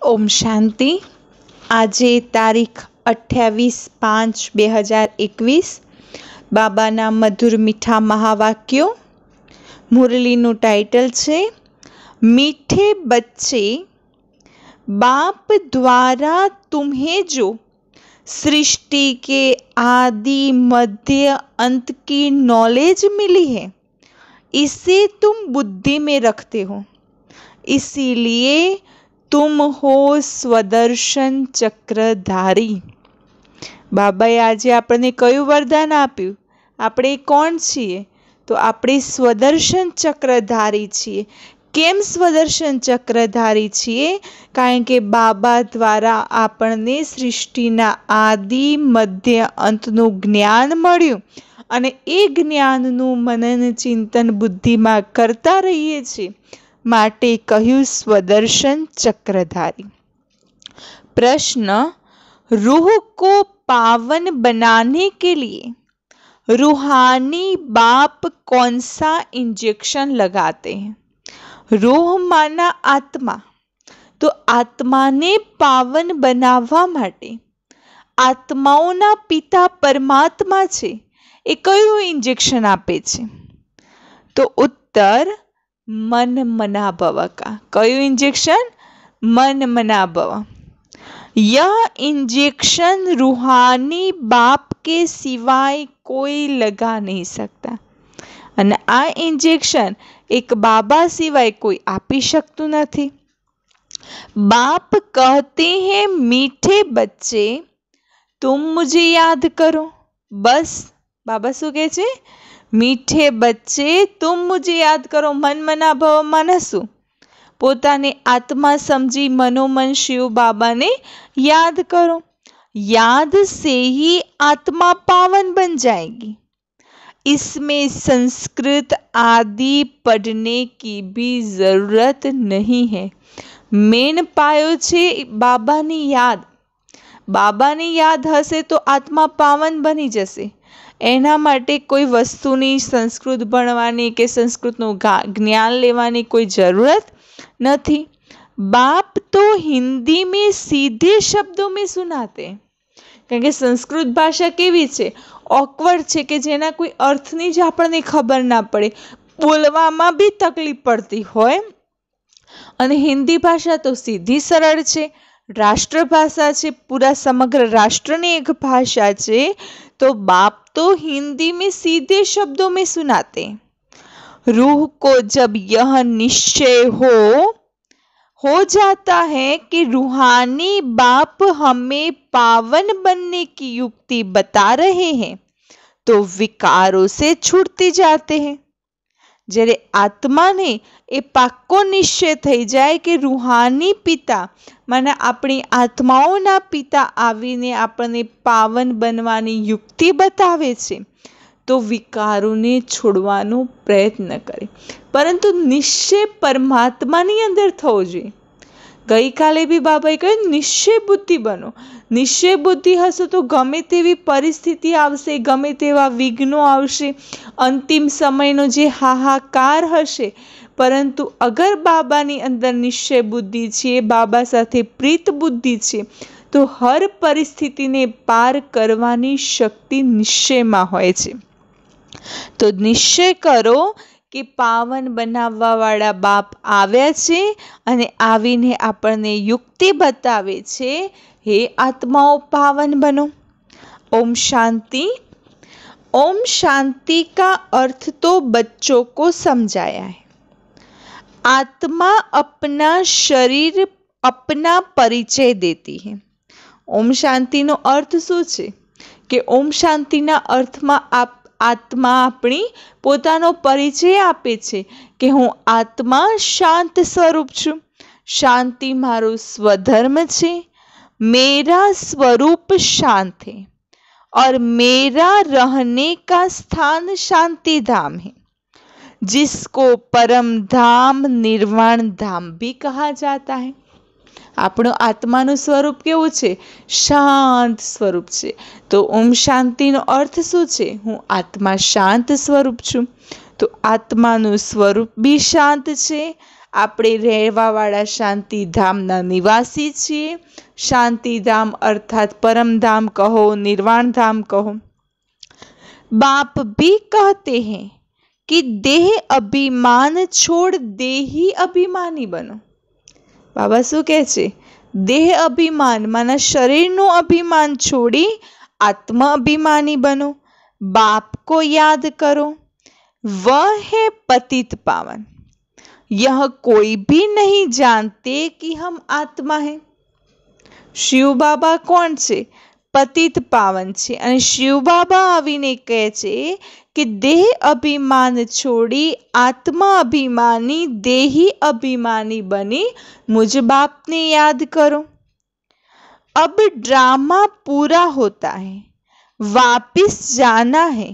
ओम शांति। आजे तारीख 28/5/2021 बाबाना मधुर मीठा महावाक्यों। मुरलीनु टाइटल छे मीठे बच्चे, बाप द्वारा तुम्हें जो सृष्टि के आदि मध्य अंत की नॉलेज मिली है, इसे तुम बुद्धि में रखते हो, इसीलिए तुम हो स्वदर्शन चक्रधारी। बाबाए आज आपने कયું वरदान आप्યું? આપણે કોણ છીએ? તો આપણે સ્વદર્શન ચક્રધારી છીએ। કેમ સ્વદર્શન ચક્રધારી છીએ? કારણ કે બાબા દ્વારા આપણને સૃષ્ટિના આદિ મધ્ય અંતનું જ્ઞાન મળ્યું અને એ જ્ઞાનનું મનન ચિંતન બુદ્ધિમાં કરતા રહીએ છીએ, માટે કહ્યું स्वदर्शन चक्रधारी। प्रश्न, रूह को पावन बनाने के लिए रूहानी बाप कौन सा इंजेक्शन लगाते हैं? रूह माना आत्मा, तो आत्मा ने पावन बनावा माटे आत्माओना पिता परमात्मा छे, ए कयुं इंजेक्शन आपे छे? तो उत्तर मन मना भव का। कयुं इंजेक्शन? मन मना भव। यह इंजेक्शन रूहानी बाप के सिवाय कोई लगा नहीं सकता, અને આ इंजेक्शन एक बाबा सिवाय कोई आपी शकतुं नथी। बाप कहते हैं मीठे बच्चे तुम मुझे याद करो। बस बाबा शू कहे छे? मीठे बच्चे तुम मुझे याद करो। मन मना भव माने शू? पोताने आत्मा समझी मनोमन शिव बाबा ने याद करो। याद से ही आत्मा पावन बन जाएगी। इसमें संस्कृत आदि पढ़ने की भी जरूरत नहीं है। मेन पायो छे बाबानी याद। बाबानी याद हशे तो आत्मा पावन बनी जशे। एना माटे कोई वस्तुनी संस्कृत भणवानी के संस्कृतનું ज्ञान लेवानी कोई जरूरत नहीं। बाप तो हिंदी में सीधे शब्दों में सुनाते, क्योंकि संस्कृत भाषा केवी छे? ऑकवर्ड छे के जेना कोई अर्थनी ज आपणे खबर ना पड़े, बोलवामां भी तकलीफ पड़ती होय। अने हिंदी भाषा तो सीधी सरल छे, राष्ट्रभाषा छे, पूरा समग्र राष्ट्रनी एक भाषा छे। तो बाप तो हिंदी में सीधे शब्दों में सुनाते। रूह को जब यह निश्चय हो जाता है कि रूहानी बाप हमें पावन बनने की युक्ति बता रहे हैं, तो विकारों से छूटते जाते हैं। જ્યારે આત્માને એ પાક્કો નિશ્ચય થઈ જાય કે રૂહાની પિતા મને આપણી આત્માઓના પિતા આવીને આપણને પાવન બનવાની યુક્તિ બતાવે છે, તો વિકારોને છોડવાનો પ્રયત્ન કરે, પરંતુ નિશ્ચય પરમાત્માની અંદર થવો જોઈએ। ગઈકાલે બી બાબાએ કહ્યું નિશ્ચય બુદ્ધિ બનો। નિશ્ચય બુદ્ધિ હશે તો ગમે તેવી પરિસ્થિતિ આવશે, ગમે તેવા વિઘ્નો આવશે, અંતિમ સમયનો જે હાહાકાર હશે, પરંતુ અગર બાબાની અંદર નિશ્ચય બુદ્ધિ છે, બાબા સાથે પ્રીત બુદ્ધિ છે, તો હર પરિસ્થિતિને પાર કરવાની શક્તિ નિશ્ચયમાં હોય છે। તો નિશ્ચય કરો કે પાવન બનાવવા વાળા બાપ આવ્યા છે અને આવીને આપણને યુક્તિ બતાવે છે, हे आत्माओं पावन बनो। ओम शांति। ओम शांति का अर्थ तो बच्चों को समझाया है। आत्मा अपना शरीर अपना परिचय देती है। ओम शांति नो अर्थ शू छे? कि ओम शांति ना अर्थ में आत्मा अपनी पोतानो परिचय आपे छे कि हूँ आत्मा शांत स्वरूप छूं। शांति मारो स्वधर्म छे। मेरा स्वरूप शांत है और मेरा रहने का स्थान शांति धाम है, जिसको परम धाम निर्वाण धाम भी कहा जाता है। આપણો આત્માનું સ્વરૂપ કેવું છે? શાંત સ્વરૂપ છે। તો ઓમ શાંતિનો અર્થ શું છે? હું આત્મા શાંત સ્વરૂપ છું। તો આત્માનું સ્વરૂપ બી શાંત છે, આપણે રહેવાવાળા શાંતિધામના નિવાસી છીએ। शांतिधाम अर्थात परमधाम कहो, निर्वाण धाम कहो। बाप भी कहते हैं कि देह अभिमान छोड़ देही अभिमानी बनो। बाबा शू कहे छे? देह अभिमान माना शरीरનું अभिमान छोड़ी आत्मा अभिमानी बनो। बाप को याद करो, वह है पतित पावन। यह कोई भी नहीं जानते कि हम आत्मा हैं। शिव बाबा कोण छे? पतित पावन छे। अने शिव बाबा आवीने कहे छे कि देह अभिमान छोड़ी आत्मा अभिमानी देही अभिमानी बनी मुझ बाप ने याद करो। अब ड्रामा पूरा होता है, वापिस जाना है,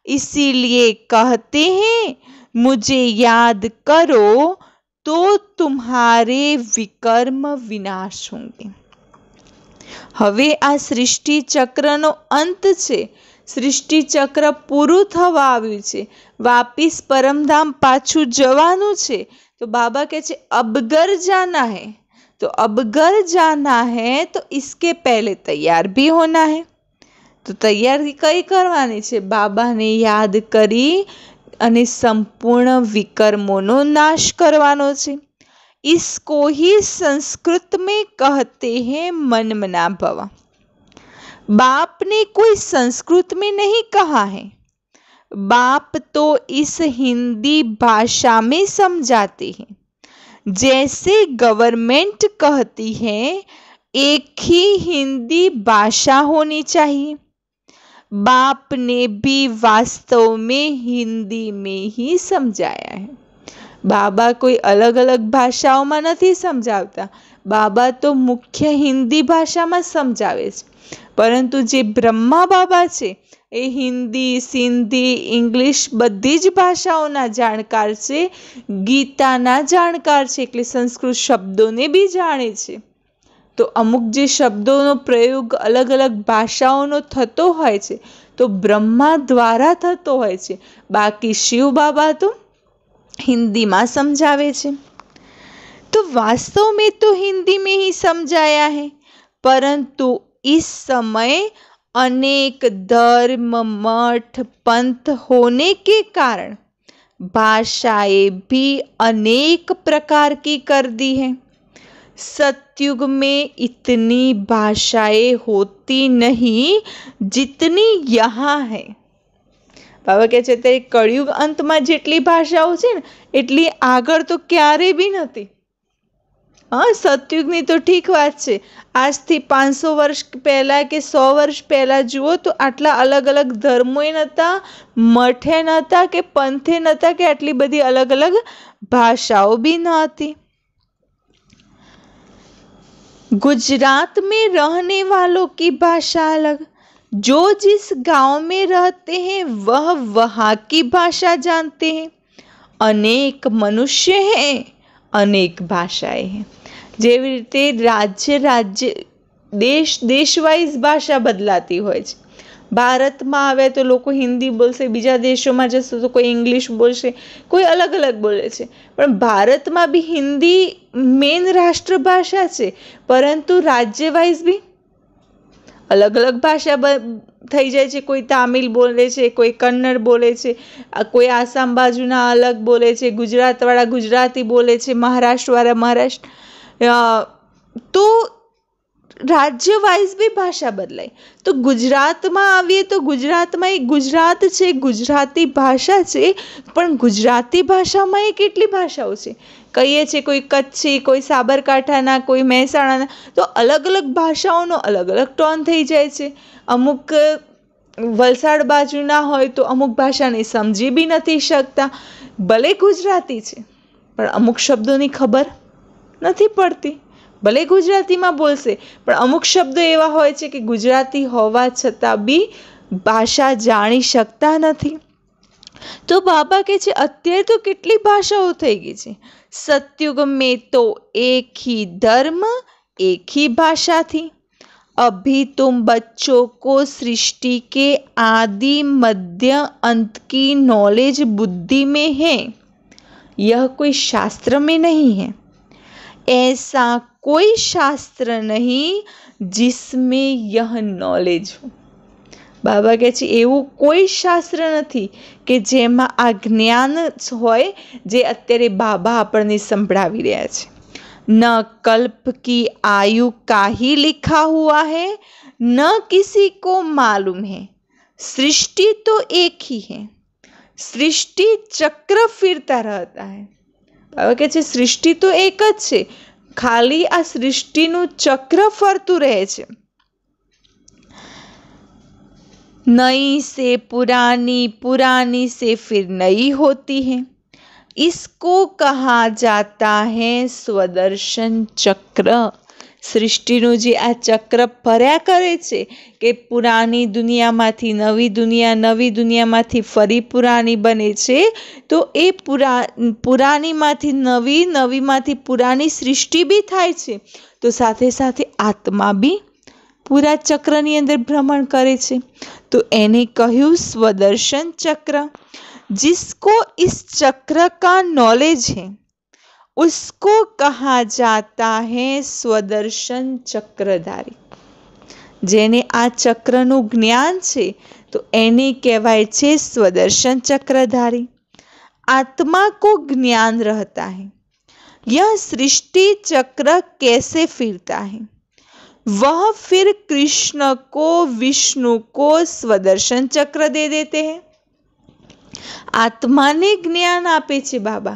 इसीलिए कहते हैं मुझे याद करो तो तुम्हारे विकर्म विनाश होंगे। હવે આ સૃષ્ટિ ચક્રનો અંત છે। સૃષ્ટિ ચક્ર પૂરું થવા આવ્યું છે, વાપિસ પરમધામ પાછું જવાનું છે। તો બાબા કહે છે અબગર જાના હૈ, તો અબગર જાના હૈ તો इसके पहले तैयार भी होना है। તો તૈયારી કઈ કરવાની છે? બાબાને યાદ કરી અને સંપૂર્ણ વિકર્મોનો નાશ કરવાનો છે। इसको ही संस्कृत में कहते हैं मनमना भव। बाप ने कोई संस्कृत में नहीं कहा है, बाप तो इस हिंदी भाषा में समझाते हैं। जैसे गवर्नमेंट कहती है एक ही हिंदी भाषा होनी चाहिए, बाप ने भी वास्तव में हिंदी में ही समझाया है। बाबा कोई अलग अलग भाषाओं में नहीं समझावता, बाबा तो मुख्य हिंदी भाषा में समझावे छे। परंतु जे ब्रह्मा बाबा छे ए हिंदी, सिंधी, इंग्लिश बधी ज भाषाओना जाणकार छे, गीताना जाणकार छे, એટલે સંસ્કૃત શબ્દોને બી જાણે છે। તો અમુક જે શબ્દોનો પ્રયોગ અલગ અલગ ભાષાઓનો થતો હોય છે તો બ્રહ્મા દ્વારા થતો હોય છે, બાકી શિવ બાબા તો हिंदी में समझावे छे। तो वास्तव में तो हिंदी में ही समझाया है, परंतु इस समय अनेक धर्म, मठ, पंथ होने के कारण भाषाएं भी अनेक प्रकार की कर दी है। सतयुग में इतनी भाषाएं होती नहीं जितनी यहाँ है। बाबा कहे छे ते कलयुग अंत में जेटली भाषाओं छे ने एटली आगळ तो क्यारे भी नथी। हाँ, सतयुगनी तो ठीक बात छे, आज थी 500 वर्ष पहला के 100 वर्ष पहला जुओ तो आटला अलग अलग धर्मोय नता, मठे नता के पंथे नता के आटली बधी अलग अलग भाषाओं भी नती। गुजरात में रहने वालों की भाषा अलग, जो जिस गांव में रहते हैं वह वहाँ की भाषा जानते हैं। अनेक मनुष्य हैं, अनेक भाषाएं हैं। जेवी रीते राज्य राज्य देश देश वाइज भाषा बदलाती होय छे। भारत में आवे तो लोग हिंदी बोलशे, बीजा देशों में जशे तो कोई इंग्लिश बोलशे, कोई अलग अलग बोले छे। पण भारत में भी हिंदी मेन राष्ट्रभाषा छे, परंतु राज्य वाइज भी अलग अलग भाषा थई जाय छे। कोई तमिल बोले छे, कोई कन्नड़ बोले छे, कोई आसाम बाजुना अलग बोले छे, गुजरात वाळा गुजराती बोले छे, महाराष्ट्र वाळा महाराष्ट्र। तो राज्य वाइज भी भाषा बदलाय। तो गुजरात में आवीए तो गुजरात में एक गुजरात छे, गुजराती भाषा छे, पण गुजराती भाषा में केटली भाषाओं छे? कहीए छे कोई कच्छी, कोई साबरकांठाना, कोई महेसाणाना, तो अलग अलग भाषाओं अलग अलग टोन थई जाय छे। अमुक वलसाड बाजुना होय तो अमुक भाषा ने समझी भी नहीं शकता, भले गुजराती छे पण अमुक शब्दों की खबर नहीं पड़ती। भले गुजराती में बोलशे पण अमुक शब्दों एवा होय छे कि गुजराती होवा छतां बी भाषा जाणी शकता नहीं। तो बाबा कहे छे अत्यारे तो केटली भाषाओं थई गई छे। सतयुग में तो एक ही धर्म, एक ही भाषा थी। अभी तुम बच्चों को सृष्टि के आदि मध्य अंत की नॉलेज बुद्धि में है। यह कोई शास्त्र में नहीं है। ऐसा कोई शास्त्र नहीं जिसमें यह नॉलेज हो। बाबा કહે છે એવું કોઈ શાસ્ત્ર નથી કે જેમાં આ જ્ઞાન હોય જે અત્યારે બાબા આપણને સંભળાવી રહ્યા છે। न कल्प की आयु का ही लिखा हुआ है, न किसी को मालूम है। सृष्टि तो एक ही है, सृष्टि चक्र फिरता रहता है। बाबा કહે છે સૃષ્ટિ તો એક જ છે, ખાલી આ સૃષ્ટિનું ચક્ર ફરતું રહે છે। नई से पुरानी, पुरानी से फिर नई होती है, इसको कहा जाता है स्वदर्शन चक्र। सृष्टिનું જે આ ચક્ર ફર્યા કરે છે કે પુરાની દુનિયામાંથી નવી દુનિયા, નવી દુનિયામાંથી ફરી પુરાની બને છે, તો એ પુરાનીમાંથી નવી, નવીમાંથી પુરાની સૃષ્ટિ બી થાય છે, તો સાથે સાથે આત્મા બી पूरा चक्रनी अंदर भ्रमण करे छे। तो एने कहूँ स्वदर्शन चक्र। जिसको इस चक्र का नॉलेज है उसको कहा जाता है स्वदर्शन चक्रधारी। जेने आ चक्रनु ज्ञान छे तो एने कहवाय छे स्वदर्शन चक्रधारी। आत्मा को ज्ञान रहता है यह सृष्टि चक्र कैसे फिरता है, वह फिर कृष्ण को, विष्णु को स्वदर्शन चक्र दे देते हैं। आत्मा ने ज्ञान आपे छे बाबा।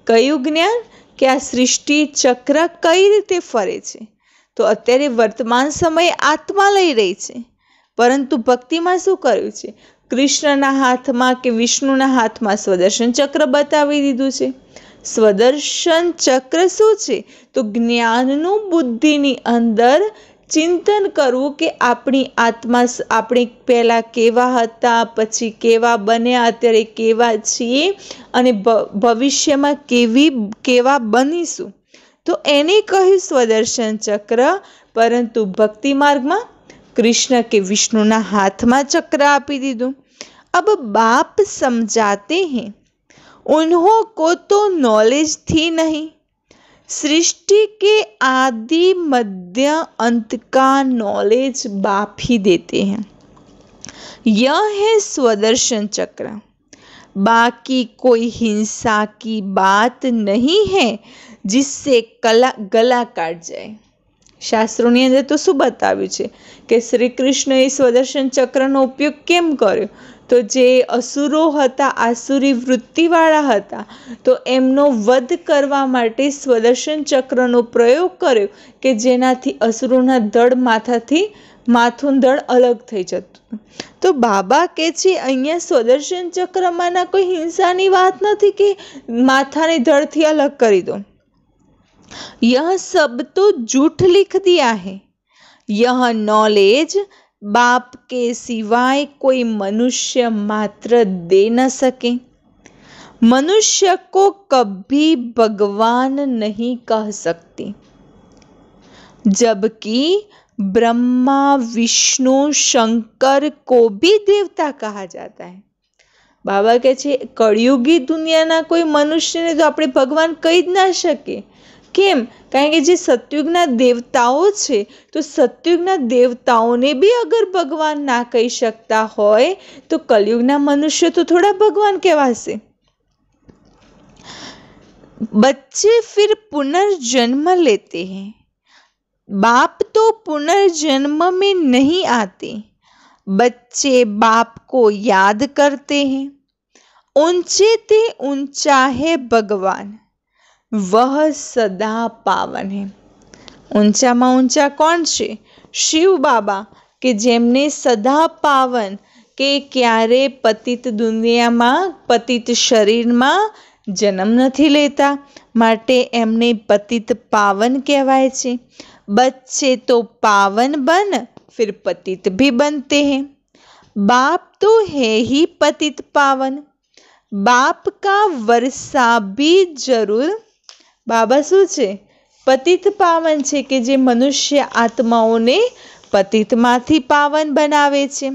कयु ज्ञान कि आ सृष्टि चक्र कई रीते फरे छे। तो अत्यारे वर्तमान समय आत्मा लई रही छे, परंतु भक्ति में शुं कर्युं छे? कृष्णना हाथमां के विष्णुना हाथमां स्वदर्शन चक्र बतावी दीधुं छे। स्वदर्शन चक्र शुं छे? तो ज्ञाननु बुद्धिनी अंदर चिंतन करवुं कि आपणी आत्मा, આપણે પહેલા કેવા હતા, પછી કેવા બન્યા, અત્યારે કેવા છીએ અને ભવિષ્યમાં કેવા બનીશું, તો એને કહ્યું સ્વદર્શન ચક્ર। પરંતુ ભક્તિ માર્ગમાં કૃષ્ણ કે વિષ્ણુના હાથમાં ચક્ર આપી દીધું। अब बाप समझाते हैं उन्हों को तो नॉलेज थी नहीं, सृष्टि के आदि मध्य अंत का नॉलेज बाप ही देते हैं। यह है स्वदर्शन चक्र। बाकी कोई हिंसा की बात नहीं है जिससे गला काट जाए। शास्त्रोनी अंदर तो शुं बताव्युं छे कि श्री कृष्णए स्वदर्शन चक्रनो उपयोग केम कर्यो? तो जे असुरो हता, आसुरी वृत्तिवाळा हता, तो एमनो वध करवा माटे स्वदर्शन चक्रनो प्रयोग कर्यो कि जेनाथी असुरोना दड़ माथाथी माथुं दड़ अलग थई जतुं। तो बाबा कहे छे अहींया स्वदर्शन चक्रमांना कोई हिंसानी वात नथी कि माथानी दड़थी अलग करी दो। यह सब तो झूठ लिख दिया है। यह नॉलेज बाप के सिवाय कोई मनुष्य मात्र दे न सके। मनुष्य को कभी भगवान नहीं कह सकती, जबकि ब्रह्मा, विष्णु, शंकर को भी देवता कहा जाता है। बाबा कहे छे कलियुगी दुनियाना कोई मनुष्य ने तो आपणे भगवान कही ज ना शके। केम? कारण के जे सतयुगना देवताओ छे तो सतयुगना देवताओने भी अगर भगवान ना कही शकता होय तो कलियुगना मनुष्य तो थोड़ा भगवान कहवाशे। बच्चे फिर पुनर्जन्म लेते हैं। बाप तो पुनर्जन्म में नहीं आते। बच्चे बाप को याद करते हैं। ऊंचे ते ऊंचा है भगवान, वह सदा पावन है। ऊंचा में ऊंचा कौन छे? शिव बाबा के जेमने सदा पावन के क्यारे पतित दुनिया में, पतित शरीर में जन्म नहीं लेता, माटे एमने पतित पावन कहवाय छे। बच्चे तो पावन बन फिर पतित भी बनते हैं। बाप तो है ही पतित पावन। बाप का वर्षा भी जरूर। बाबा शू छे? पतित पावन छे कि जे मनुष्य आत्माओने पतित माथी पावन बनावे छे।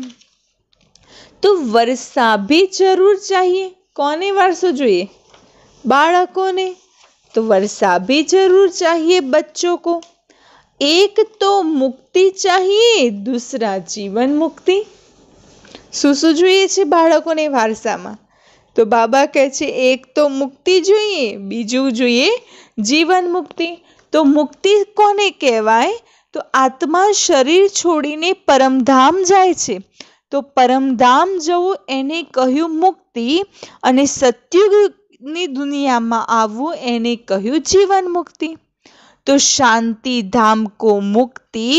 तो वर्षा भी जरूर चाहिए। कोने वारसो जोईए? बालकों ने? तो वर्षा भी जरूर चाहिए बच्चों को। एक तो मुक्ति चाहिए, दूसरा जीवन मुक्ति। શું જોઈએ છે બાળકોને વારસામાં? તો બાબા કહે છે એક તો મુક્તિ જોઈએ, બીજું જોઈએ જીવન મુક્તિ। તો મુક્તિ કોને કહેવાય? તો આત્મા શરીર છોડીને પરમધામ જાય છે, તો પરમધામ જવું એને કહ્યું મુક્તિ, અને સત્યુગની દુનિયામાં આવવું એને કહ્યું जीवन मुक्ति। तो शांति धाम को मुक्ति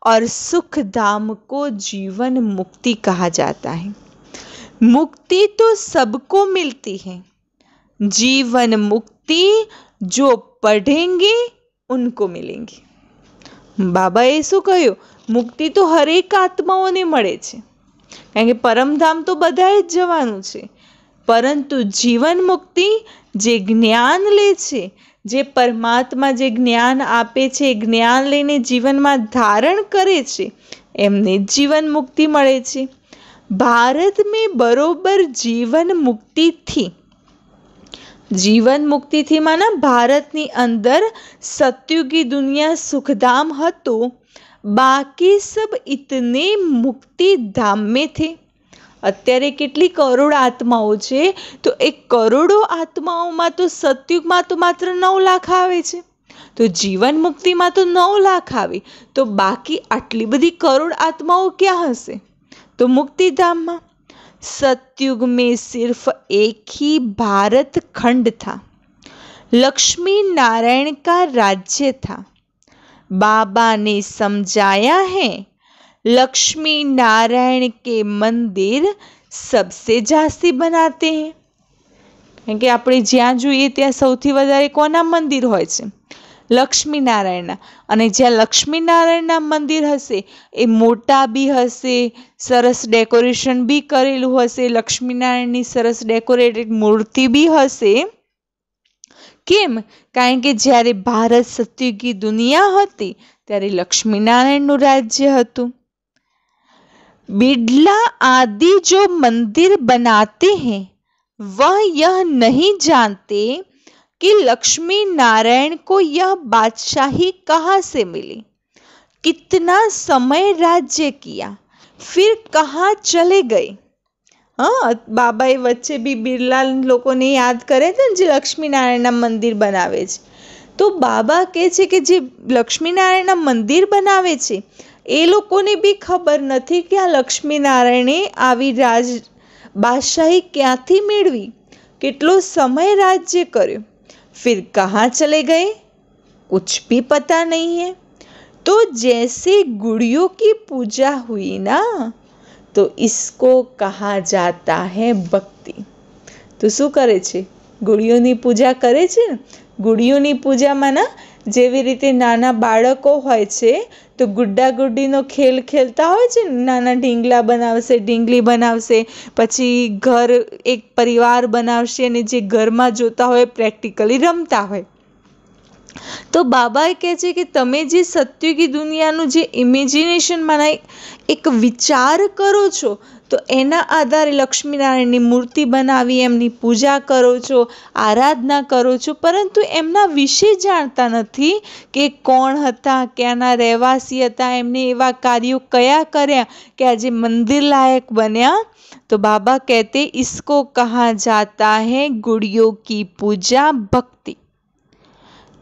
और सुख धाम को जीवन मुक्ति कहा जाता है। मुक्ति तो सबको मिलती है, जीवन मुक्ति जो पढ़ेंगे उनको मिलेंगी। બાબાએ શું કહ્યું? મુક્તિ તો હરેક આત્માઓને મળે છે, કારણ કે પરમધામ તો બધાએ જ જવાનું છે, પરંતુ જીવન મુક્તિ જે જ્ઞાન લે છે, જે પરમાત્મા જે જ્ઞાન આપે છે, જ્ઞાન લઈને જીવનમાં ધારણ કરે છે, એમને જીવન મુક્તિ મળે છે। ભારત મેં બરોબર જીવન મુક્તિથી માના ભારતની અંદર સત્યુગી દુનિયા સુખધામ હતું, બાકી સબ ઇતને મુક્તિ ધામ મેં થે। અત્યારે કેટલી કરોડ આત્માઓ છે? તો એ કરોડો આત્માઓમાં તો સત્યુગમાં તો માત્ર 9 લાખ આવે છે, તો જીવન મુક્તિમાં તો 9 લાખ આવે, તો બાકી આટલી બધી કરોડ આત્માઓ ક્યાં હશે? તો मुक्तिधाम। सतयुग में सिर्फ एक ही भारत खंड था, लक्ष्मी नारायण का राज्य था। बाबा ने समझाया है लक्ष्मी नारायण के मंदिर सबसे जास्ती बनाते हैं, કારણ કે આપણે જ્યાં જોઈએ ત્યાં સૌથી વધારે કોના મંદિર હોય છે? લક્ષ્મીનારાયણના। અને જ્યાં લક્ષ્મીનારાયણના મંદિર હશે એ મોટા બી હશે, સરસ ડેકોરેશન બી કરેલું હશે, લક્ષ્મીનારાયણની સરસ ડેકોરેટેડ મૂર્તિ બી હશે। કેમ? કારણ કે જ્યારે ભારત સત્યુગી દુનિયા હતી ત્યારે લક્ષ્મીનારાયણનું રાજ્ય હતું। बिड़ला आदि जो मंदिर बनाते हैं वह यह नहीं जानते कि लक्ष्मी नारायण को यह बादशाही कहाँ से मिली, कितना समय राज्य किया, फिर कहाँ चले गए। हाँ, બાબાએ વચ્ચે બી બિરલા લોકોને યાદ કરે છે ને જે લક્ષ્મીનારાયણના મંદિર બનાવે છે, તો બાબા કહે છે કે જે લક્ષ્મીનારાયણના મંદિર બનાવે છે એ લોકોને બી ખબર નથી કે આ લક્ષ્મીનારાયણે આવી બાદશાહી ક્યાંથી મેળવી, કેટલો સમય રાજ્ય કર્યો, फिर कहाँ चले गए, कुछ भी पता नहीं है। तो जैसे गुड़ियों की पूजा हुई ना, तो इसको कहा जाता है भक्ति। तो શું કરે છે? ગુડીઓની પૂજા કરે છે ને। ગુડીઓની પૂજામાં ના જેવી રીતે નાના બાળકો હોય છે તો ગુड्डा ગુड्डीનો ખેલ ખેલતા હોય છે ને, નાના ઢીંગલા બનાવશે, ઢીંગલી બનાવશે, પછી ઘર એક પરિવાર બનાવશે અને જે ઘરમાં જોતા હોય પ્રેક્ટિકલી રમતા હોય। તો બાબાએ કહે છે કે તમે જે સત્યુગી દુનિયાનું જે ઇમેજિનેશનમાં એક વિચાર કરો છો તો એના આધારે લક્ષ્મીનારાયણની મૂર્તિ બનાવી એમની પૂજા કરો છો, આરાધના કરો છો, પરંતુ એમના વિશે જાણતા નથી કે કોણ હતા, ક્યાંના રહેવાસી હતા, એમને એવા કાર્યો કયા કર્યા કે આજે મંદિર લાયક બન્યા। तो बाबा कहते इसको कहा जाता है गुड़ियों की पूजा भक्ति।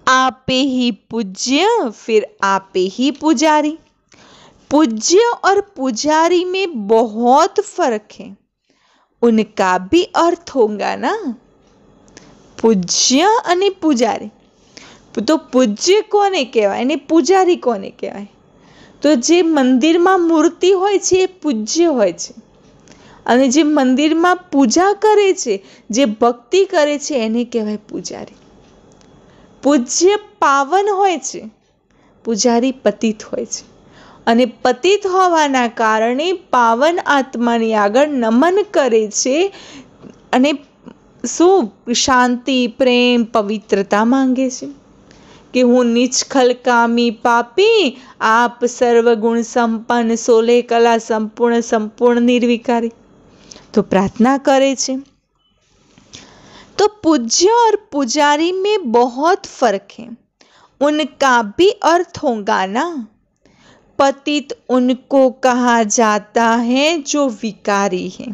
आपे ही पूज्य फिर आपे ही पुजारी। पूज्य और पुजारी में बहुत फर्क है, उनका भी अर्थ होगा ना। પૂજ્ય અને પૂજારી, તો પૂજ્ય કોને કહેવાય ને પૂજારી કોને કહેવાય? તો જે મંદિરમાં મૂર્તિ હોય છે એ પૂજ્ય હોય છે, અને જે મંદિરમાં પૂજા કરે છે, જે ભક્તિ કરે છે એને કહેવાય પૂજારી। પૂજ્ય પાવન હોય છે, પૂજારી પતિત હોય છે, અને પતિત હોવાના કારણે પાવન આત્માની આગળ નમન કરે છે અને શું શાંતિ, પ્રેમ, પવિત્રતા માંગે છે કે હું નિષ્ખલ કામી પાપી, આપ સર્વગુણ સંપન્ન, સોલે કલા સંપૂર્ણ નિર્વિકારી, તો પ્રાર્થના કરે છે। तो पूज्य और पुजारी में बहुत फर्क है, उनका भी अर्थ होगा ना। पतित उनको कहा जाता है जो विकारी है।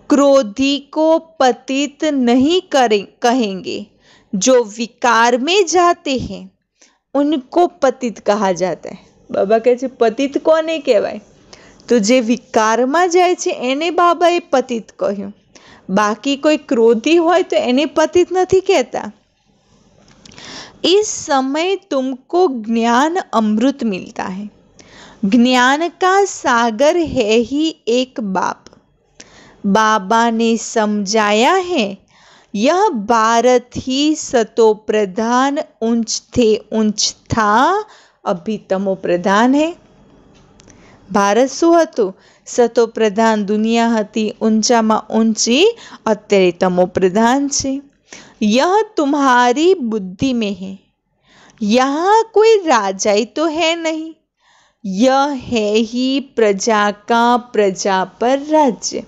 क्रोधी को पतित नहीं कहेंगे, जो विकार में जाते हैं उनको पतित कहा जाता है। बाबा કહે છે પતિત કોને કહેવાય? તો જે વિકારમાં જાય છે એને બાબાએ પતિત કહ્યું। બાકી કોઈ ક્રોધી હોય તો એને પતિત નથી કહેતા। इस समय तुमको ज्ञान अमृत मिलता है। ज्ञान का सागर है ही एक बाप। बाबा ने समझाया है, यह भारत ही सतो प्रधान ऊंच थे ऊंच था, अभी तमो प्रधान है। भारत શું હતું? સતો પ્રધાન દુનિયા હતી, ઊંચામાં ઊંચી, અત્યારે તમો પ્રધાન છે। यह तुम्हारी बुद्धि में है। यहाँ कोई राजाई तो है नहीं, यह है ही प्रजा का प्रजा पर राज्य।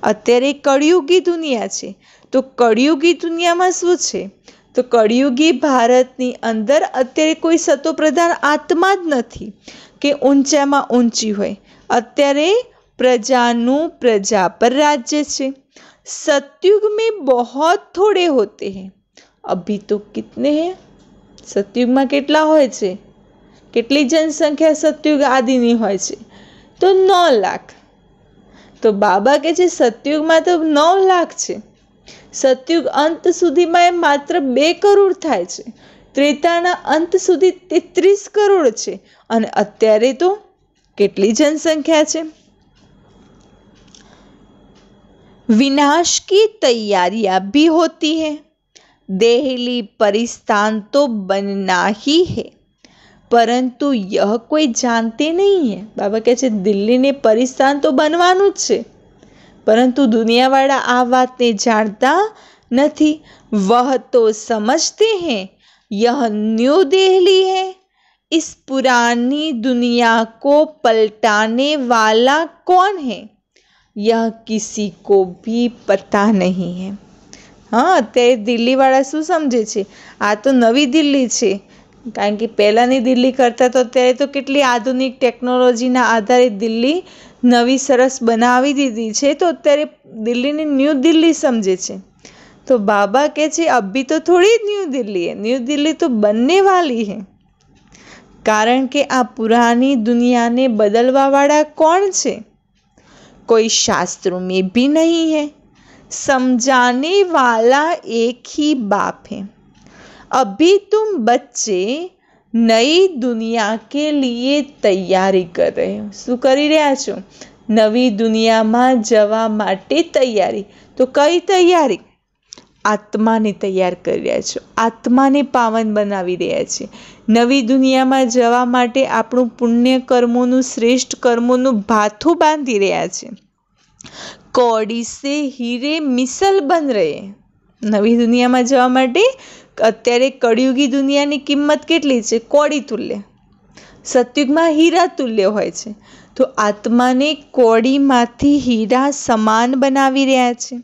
અત્યારે કળિયુગી દુનિયા છે, તો કળિયુગી દુનિયામાં શું છે? તો કળિયુગી ભારતની અંદર અત્યારે કોઈ સતોપ્રધાન આત્મા જ નથી કે ઊંચામાં ઊંચી હોય। અત્યારે પ્રજાનું પ્રજા પર રાજ્ય છે। सतयुग में बहुत थोड़े होते हैं, अभी तो कितने हैं? सतयुग में કેટલા હોય છે? કેટલી જનસંખ્યા સતયુગ આદિની હોય છે? તો 9 લાખ। તો બાબા કહે છે સતયુગમાં તો 9 લાખ છે। સતયુગ અંત સુધીમાં માત્ર 2 કરોડ થાય છે। ત્રેતાના અંત સુધી 33 કરોડ છે અને અત્યારે તો કેટલી જનસંખ્યા છે? विनाश की तैयारियां भी होती है। देहली परिस्थान तो बनना ही है, परंतु यह कोई जानते नहीं है। बाबा कहे छे दिल्ली ने परिस्थान तो बनवानुं ज छे, परंतु दुनियावाळा आ वातने जानता नहीं। वह तो समझते हैं यह न्यू दिल्ली है। इस पुरानी दुनिया को पलटाने वाला कौन है, यह किसी को भी पता नहीं है। हाँ, અત્યારે દિલ્હીવાળા શું સમજે છે? આ તો નવી દિલ્હી છે, કારણ કે પહેલાંની દિલ્હી કરતાં તો અત્યારે તો કેટલી આધુનિક ટેકનોલોજીના આધારે દિલ્હી નવી સરસ બનાવી દીધી છે, તો અત્યારે દિલ્હીને ન્યૂ દિલ્હી સમજે છે। તો બાબા કહે છે અભી તો થોડી ન્યૂ દિલ્હી है, न्यू दिल्ली तो बनने वाली है। કારણ કે આ પુરાની દુનિયાને બદલવાવાળા કોણ છે? कोई शास्त्रों में भी नहीं है। समझाने वाला एक ही बाप है। अभी तुम बच्चे नई दुनिया के लिए तैयारी कर रहे हो। શું કરી રહ્યા છો? નવી દુનિયામાં જવા માટે તૈયારી। તો કઈ તૈયારી? આત્માને તૈયાર કરી રહ્યા છો, આત્માને પાવન બનાવી રહ્યા છે। નવી દુનિયામાં જવા માટે આપણું પુણ્ય કર્મોનું શ્રેષ્ઠ કર્મોનું ભાથું બાંધી રહ્યા છે। कौड़ी से हीरे मिसल बन रहे। नवी दुनिया में जवा माटे अत्यारे कळियुगी दुनियानी किंमत केटली छे? कौड़ी तुल्य। सतयुग में हीरा तुल्य होय छे, तो आत्मा ने कौड़ी मांथी हीरा समान बनावी रह्या छे।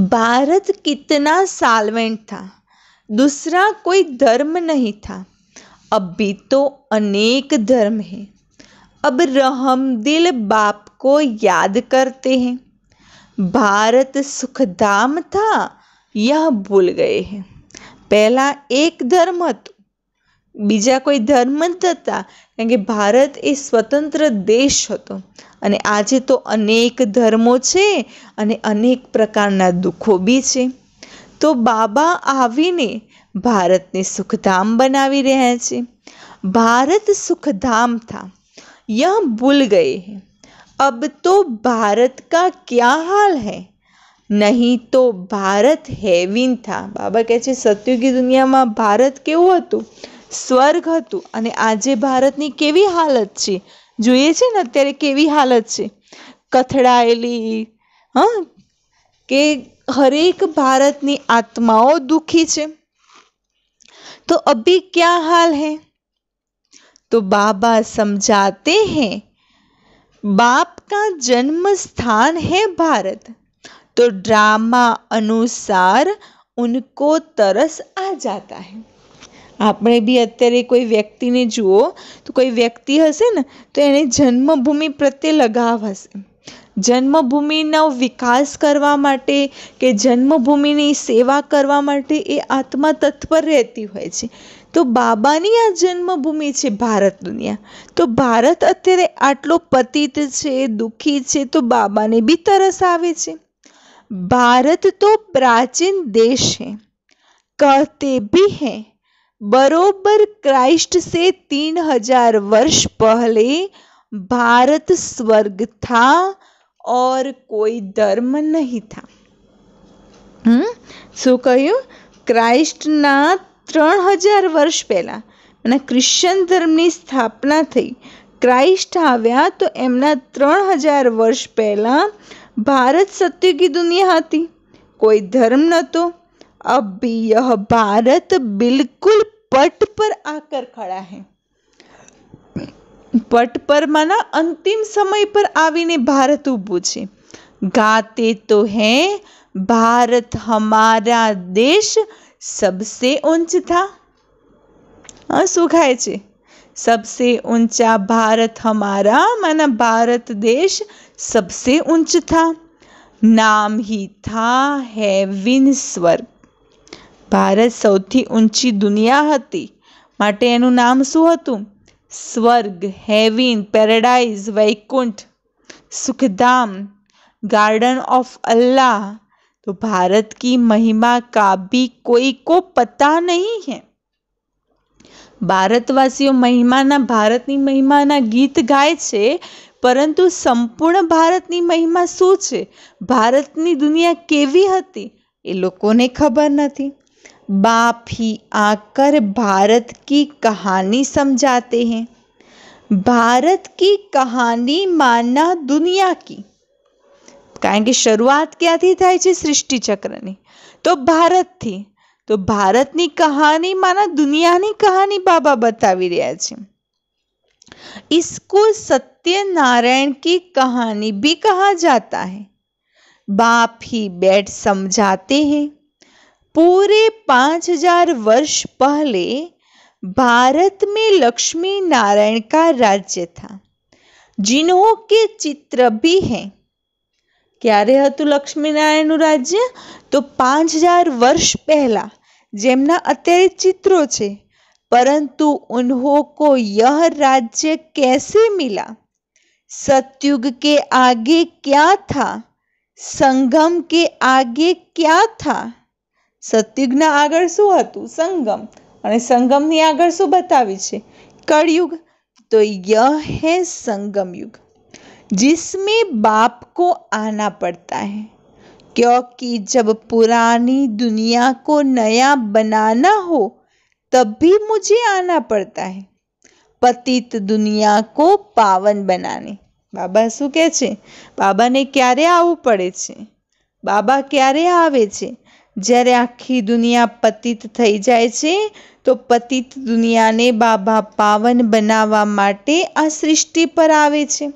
भारत कितना साल्वेंट था, दूसरा कोई धर्म नहीं था। अभी तो अनेक धर्म है। अब रहमदिल बाप को याद करते हैं। भारत सुखधाम था, यह भूल गए हैं। पहला एक धर्म हतो, बीजा कोई धर्म नता, कारण के भारत ए स्वतंत्र देश हतो अने आजे तो अनेक धर्मों छे अने अनेक प्रकारना दुखो बी छे। तो बाबा आवीने भारतने सुखधाम बनावी रह्या छे। भारत सुखधाम था, यह भूल गए हैं। अब तो भारत का क्या हाल है? नहीं तो भारत हेविन था। बाबा कहे छे सतयुगी दुनिया में भारत केवुं हतुं? स्वर्ग हतुं। अने आजे भारतनी केवी हालत छे? जोईए छे ने अत्यारे केवी हालत छे? कथड़ायेली, हाँ, के हरेक भारतनी आत्माओ दुखी छे। तो अभी क्या हाल है? तो बाबा समझाते हैं बाप का जन्म स्थान है भारत, तो तो ड्रामा अनुसार उनको तरस आ जाता है। આપણે બી અત્યારે કોઈ વ્યક્તિને જુઓ તો કોઈ વ્યક્તિ હશે ને તો એને જન્મભૂમિ પ્રત્યે લગાવ હશે। જન્મભૂમિનો વિકાસ કરવા માટે કે જન્મભૂમિની સેવા કરવા માટે એ આત્મા તત્પર રહેતી હોય છે। તો બાબાની આ જન્મભૂમિ છે ભારત દુનિયા। તો ભારત અત્યારે આટલો પતિત છે, દુઃખી છે, તો બાબાને બી તરસ આવે છે। भारत तो प्राचीन देश है, कहते भी हैं बरोबर क्राइस्ट से 3000 वर्ष पहले भारत स्वर्ग था और कोई धर्म नहीं था। શું કહ્યું? ક્રાઇસ્ટના 3000 વર્ષ પહેલા અને ક્રિશ્ચન ધર્મની સ્થાપના થઈ। ક્રાઇસ્ટ આવ્યા તો એમના 3000 વર્ષ પહેલા भारत सत्य की दुनिया थी, कोई धर्म न तो। अब भी यह भारत बिल्कुल पट पर आकर खड़ा है। पट पर माना अंतिम समय पर आवीने भारत ऊभू छे। गाते तो हैं भारत हमारा देश सबसे ऊंच था। શું ખાય છે? सबसे ऊंचा भारत हमारा माना भारत देश सबसे ऊंच था। नाम ही था हेविन स्वर्ग। भारत सौथी ऊंची दुनिया हती माटे एनुं नाम शुं हतुं? स्वर्ग, हेविन, पेराडाइज, वैकुंठ, सुखधाम, गार्डन ऑफ अल्लाह। तो भारत की महिमा का भी कोई को पता नहीं है। भारतवासीओ महिमाना भारतनी महिमाना गीत गाय छे, परंतु संपूर्ण भारतनी महिमा शुं छे, भारतनी दुनिया केवी हती ए लोकोने खबर नथी। बाप ही आकर भारत की कहानी समझाते हैं। भारत की कहानी माना दुनिया की, कारण के शुरुआत क्यांथी थाय छे? सृष्टि चक्रनी। तो भारत थी, तो भारतनी कहानी माना दुनियानी कहानी बाबा बतावी रह्या छे। इसको सत्यनारायण की कहानी भी कहा जाता है। बाप ही बैठ समझाते हैं। पूरे 5000 वर्ष पहले भारत में लक्ष्मी नारायण का राज्य था, जिन्हों के चित्र भी हैं। क्यारे हतुं लक्ष्मी नारायणनुं राज्य? तो 5000 वर्ष पहला, जेमना अत्यारे चित्रों छे। परंतु उन्हों को यह राज्य कैसे मिला? सतयुग के आगे क्या था? संगम के आगे क्या था? सतयुगना आगळ शुं हतुं? संगम। अने संगमनी आगळ शुं बताव्युं छे? कलयुग। तो यह है संगम युग, जिसमें बाप को आना पड़ता है, क्योंकि जब पुरानी दुनिया को नया बनाना हो तब भी मुझे आना पड़ता है, पतित दुनिया को पावन बनाने। बाबा શું કહે છે? બાબાને ક્યારે આવવું પડે છે? બાબા ક્યારે આવે છે? જ્યારે આખી દુનિયા પતિત થઈ જાય છે, તો પતિત દુનિયાને બાબા પાવન બનાવવા માટે આ સૃષ્ટિ પર આવે છે।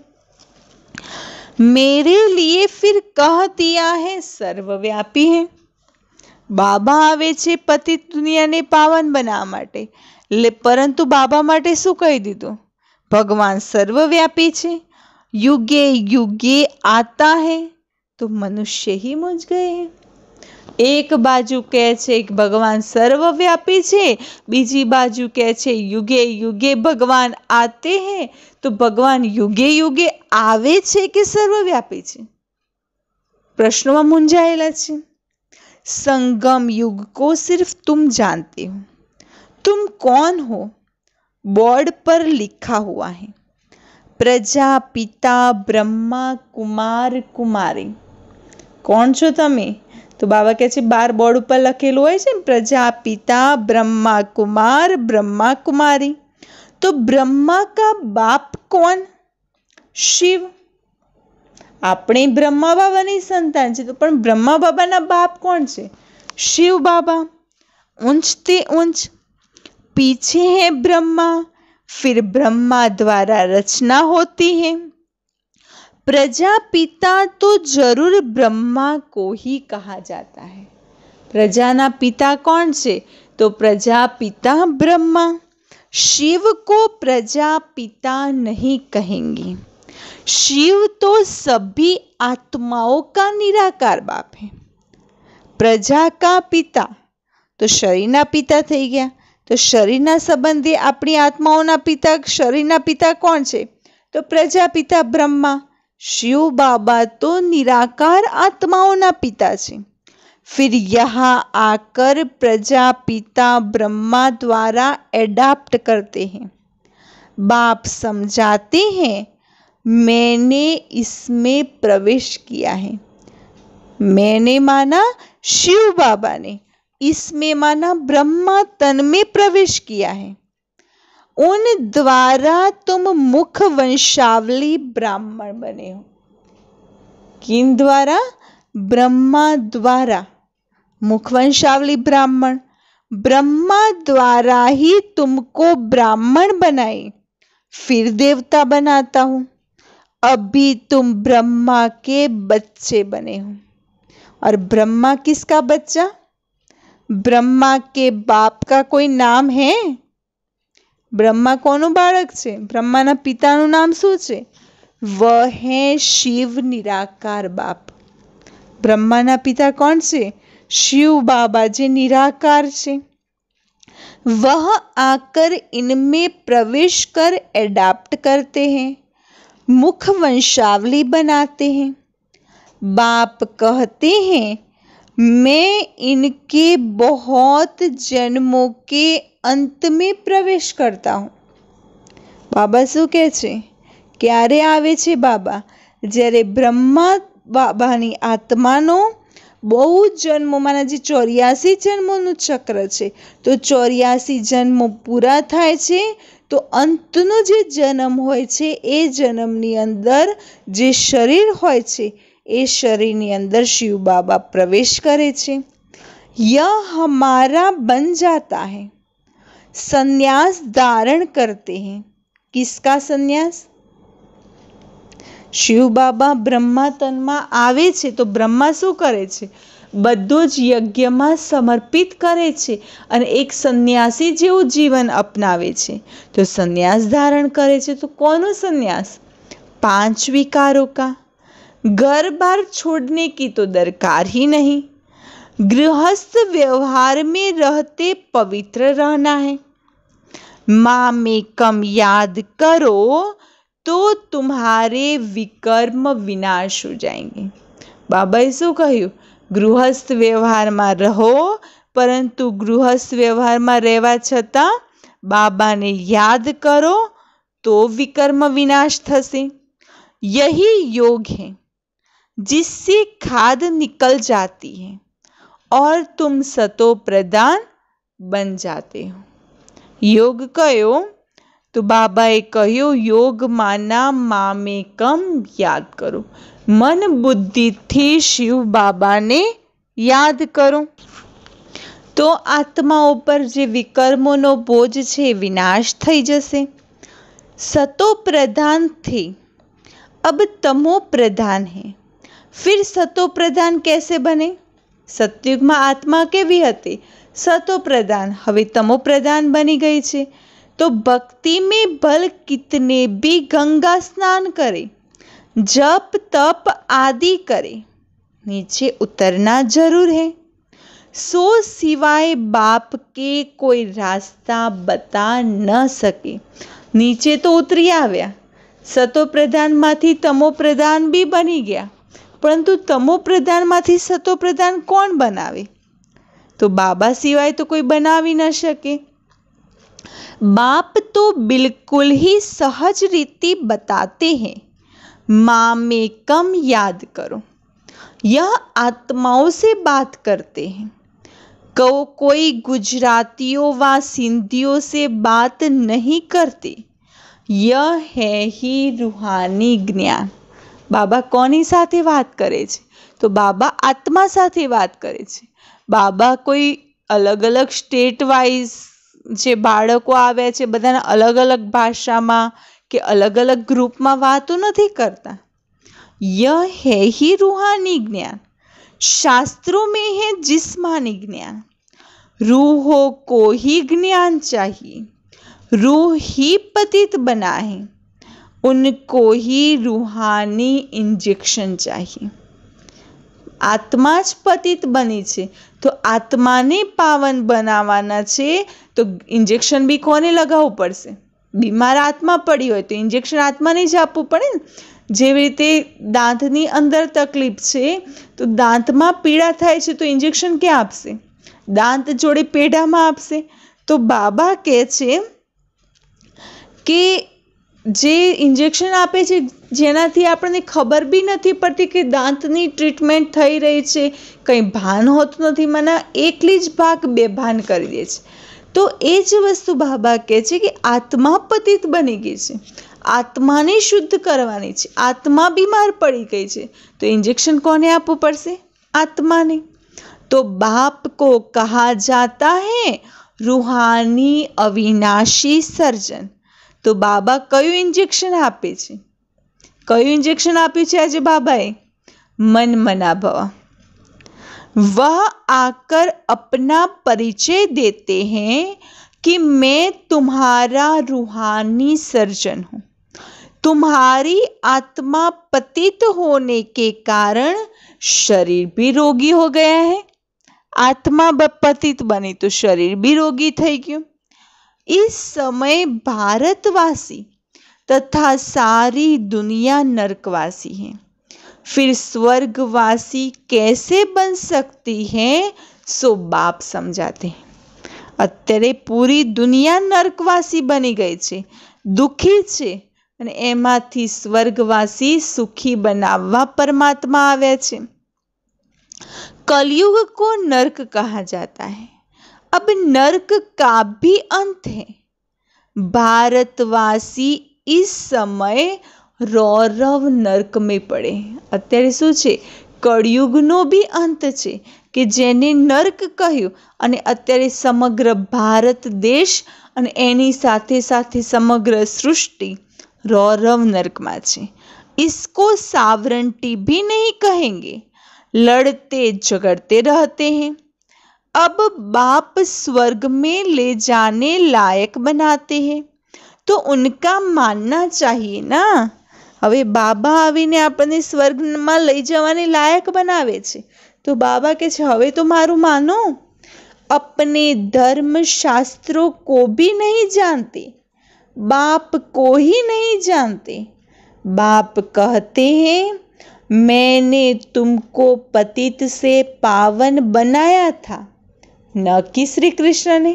मेरे लिए फिर कह दिया है सर्वव्यापी है। बाबा आवे छे पतित दुनिया ने पावन बनावा माटे, परंतु बाबा माटे शुं कही दीधुं? भगवान सर्वव्यापी छे, युगे युगे आता है, तो मनुष्य ही मुझ गए हैं। एक बाजू कहे छे भगवान सर्वव्यापी छे, बीजी बाजू कहे छे युगे युगे भगवान आते हैं। तो भगवान युगे युगे आवे छे कि सर्वव्यापी छे? प्रश्नों में मूंझायेला छे। संगम युग को सिर्फ तुम जानते हो। तुम कौन हो? बोर्ड पर लिखा हुआ है, प्रजापिता ब्रह्मा कुमार कुमारी। कौन छो तमे? तो बाबा कहे छे 12 बोर्ड पर लखेलुं होय छे, प्रजापिता ब्रह्मा कुमार ब्रह्मा कुमारी। तो ब्रह्मा का बाप कौन? शिव। આપણે બ્રહ્મા બાબાની સંતાન છે, તો પણ બ્રહ્મા બાબાના બાપ કોણ છે? शिव बाबा। ऊंचते ऊंच पीछे है ब्रह्मा, फिर ब्रह्मा द्वारा रचना होती है, प्रजापिता तो जरूर ब्रह्मा को ही कहा जाता है। प्रजाना पिता कौन छे? तो प्रजापिता ब्रह्मा। शिव को प्रजापिता नहीं कहेंगे। शिव तो सभी आत्माओं का निराकार बाप है। प्रजा का पिता तो शरीरना पिता થઈ ગયા। તો શરીરના સંબંધે આપણી આત્માઓના પિતા શરીરના પિતા કોણ છે? તો પ્રજાપિતા બ્રહ્મા। शिव बाबा तो निराकार आत्माओं पिता छे। फिर यहाँ आकर प्रजापिता ब्रह्मा द्वारा एडाप्ट करते हैं। बाप समझाते हैं मैंने इसमें प्रवेश किया है। मैंने माना शिव बाबा ने, इसमें माना ब्रह्मा तन में प्रवेश किया है। उन द्वारा तुम मुख वंशावली ब्राह्मण बने हो। किन द्वारा? ब्रह्मा द्वारा मुख वंशावली ब्राह्मण। ब्रह्मा द्वारा ही तुमको ब्राह्मण बनाए, फिर देवता बनाता हूं। अभी तुम ब्रह्मा के बच्चे बने हो। और ब्रह्मा किसका बच्चा? ब्रह्मा के बाप का कोई नाम है? ब्रह्मा कोनु बाळक छे? ब्रह्माना पितानुं नाम शुं छे? वह है शिव निराकार बाप। ब्रह्माना पिता कौन छे? शिव बाबा जे निराकार छे। वह आकर इनमें प्रवेश कर एडाप्ट करते हैं, मुख वंशावली बनाते हैं। बाप कहते हैं मैं इनके बहुत जन्मों के अंत में प्रवेश करता हूँ। बाबा शू कहे छे? क्यारे आवे छे बाबा? ज्यारे ब्रह्मा बाबानी आत्मानो बहु जन्मों माना जे 84 जन्मों चक्र छे, तो 84 जन्मों पूरा थाय छे तो अंतनो जे जन्म होय छे ए जन्मनी अंदर जे शरीर होय छे ए शरीरनी अंदर शिव बाबा प्रवेश करे छे। यह हमारा बन जाता है। संन्यास धारण करते हैं। किसका संन्यास? शिव बाबा ब्रह्मा तनमा आवे छे तो ब्रह्मा शू करे छे? बधुं ज यज्ञमां समर्पित करे छे अने एक सन्यासी जेवुं जीवन अपनावे छे। तो संन्यास धारण करे छे। तो कोनो संन्यास? 5 विकारों का। घर बार छोड़ने की तो दरकार ही नहीं। गृहस्थ व्यवहार में रहते पवित्र रहना है। माँ में कम याद करो तो तुम्हारे विकर्म विनाश हो जाएंगे। बाबाए शू कह्युं? गृहस्थ व्यवहार में रहो, परंतु गृहस्थ व्यवहार में रहवा छतां बाबा ने याद करो तो विकर्म विनाश थशे। यही योग है जिससे खाद निकल जाती है और तुम सतो प्रधान बन जाते हो। योग कयो? तो बाबाए कह्यो योग माना माँ में कम याद करो। मन बुद्धि थी शिव बाबा ने याद करो तो आत्माओं पर जे विकर्मोनो बोझ छे विनाश थई जशे। सतो प्रधान थे, अब तमो प्रधान है। फिर सतो प्रधान कैसे बने? सतयुग में आत्मा केवी हती? सतो प्रधान। हवे तमो प्रधान बनी गई छे। तो भक्ति में भल कितने भी गंगा स्नान करे, जप तप आदि करे, नीचे उतरना जरूर है। सो सिवाय बाप के कोई रास्ता बता न सके। नीचे तो उतरी आव्या, सतो प्रधान मांथी तमो प्रधान भी बनी गया, परंतु तमो प्रधान मांथी सतो प्रधान कोण बनावे? तो बाबा सिवाय तो कोई बनावी न सके। बाप तो बिल्कुल ही सहज रीति बताते हैं, माँ में कम याद करो। यह आत्माओं से बात करते हैं। कोई गुजरातियों व सिंधियों से बात नहीं करते। यह है ही रूहानी ज्ञान। बाबा कोनी साथे बात करे छे? तो बाबा आत्मा साथे बात करे छे। बाबा कोई अलग अलग स्टेट वाइज जे बाळको आवे छे बधाने अलग अलग भाषा में के अलग अलग ग्रुप में वातो नहीं करता। यह है ही रूहानी ज्ञान। शास्त्रों में है जिस्मानी ज्ञान। रूहों को ही ज्ञान चाहिए, रूह ही पतित बना है, उनको ही रूहानी इंजेक्शन चाहिए। आत्मा ज पतित बनी छे तो आत्माने पावन बनावाना छे, तो इंजेक्शन भी कोने लगावવું પડશે? बीमार आत्मा पड़ी હોય तो इंजेक्शन आत्माने ज આપવું પડે ને। જેવી રીતે દાંતની અંદર તકલીફ છે તો દાંતમાં પીડા થાય છે તો ઇન્જેક્શન ક્યાં આપશે? દાંત જોડે પેઢામાં આપશે। તો બાબા કહે છે કે જે ઇન્જેક્શન આપે છે જેનાથી આપણને ખબર બી નથી પડતી કે દાંતની ટ્રીટમેન્ટ થઈ રહી છે, કંઈ ભાન હોતું નથી, મને એકલી જ ભાગ બેભાન કરી દે છે। તો એ જ વસ્તુ બાબા કહે છે કે આત્મા પતિત બની ગઈ છે, આત્માને શુદ્ધ કરવાની છે, આત્મા બીમાર પડી ગઈ છે તો ઇન્જેક્શન કોને આપવું પડશે? આત્માને। तो बाप को कहा जाता है रूहानी अविनाशी सर्जन। तो बाबा कયું इंजेक्शन આપે છે? કયું इंजेक्शन આપ્યું છે આજે બાબાએ? मन मना भव। वह आकर अपना परिचय देते हैं कि मैं तुम्हारा रूहानी सर्जन हूँ। तुम्हारी आत्मा पतित होने के कारण शरीर भी रोगी हो गया है। आत्मा पतित बनी तो शरीर भी रोगी થઈ ગયું। इस समय भारतवासी तथा सारी दुनिया नरकवासी है, फिर स्वर्गवासी कैसे बन सकती है? सो बाप समझाते हैं। અત્યારે પૂરી દુનિયા નરકવાસી બની ગઈ છે, દુઃખી છે, અને એમાંથી સ્વર્ગવાસી સુખી બનાવવા પરમાત્मा આવ્યા છે। कलयुग को नरक कहा जाता है। अब नरक का भी अंत है। भारतवासी इस समय रौरव नरक में पड़े। અત્યારે શું છે? કળયુગનો બી અંત છે કે જેને નરક કહ્યું, અને અત્યારે સમગ્ર ભારત દેશ અને એની સાથે સાથે સમગ્ર સૃષ્ટિ रौरव नरक में छे। इसको सावरंटी भी नहीं कहेंगे। लड़ते झगड़ते रहते हैं। अब बाप स्वर्ग में ले जाने लायक बनाते हैं तो उनका मानना चाहिए ना। હવે બાબા આવીને આપણને સ્વર્ગમાં લઈ જવાને લાયક બનાવે છે તો બાબા કહે છે હવે તો મારું માનો। अपने धर्म शास्त्रों को भी नहीं जानते, बाप को ही नहीं जानते। बाप कहते हैं मैंने तुमको पतित से पावन बनाया था, न कि श्री कृष्ण ने।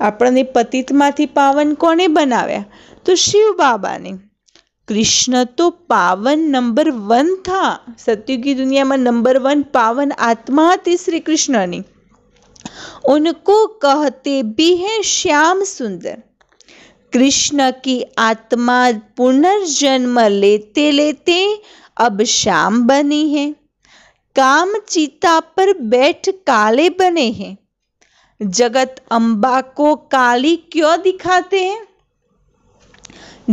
આપણને પતિતમાંથી પાવન કોને બનાવ્યા? તો શિવ બાબાને। कृष्ण तो पावन नंबर 1 था। सत्युग की दुनिया में नंबर 1 पावन आत्मा थी श्री कृष्ण ने। उनको कहते भी हैं श्याम सुंदर। कृष्ण की आत्मा पुनर्जन्म लेते लेते अब श्याम बनी है। काम चिता पर बैठ काले बने हैं। जगत अम्बा को काली क्यों दिखाते हैं?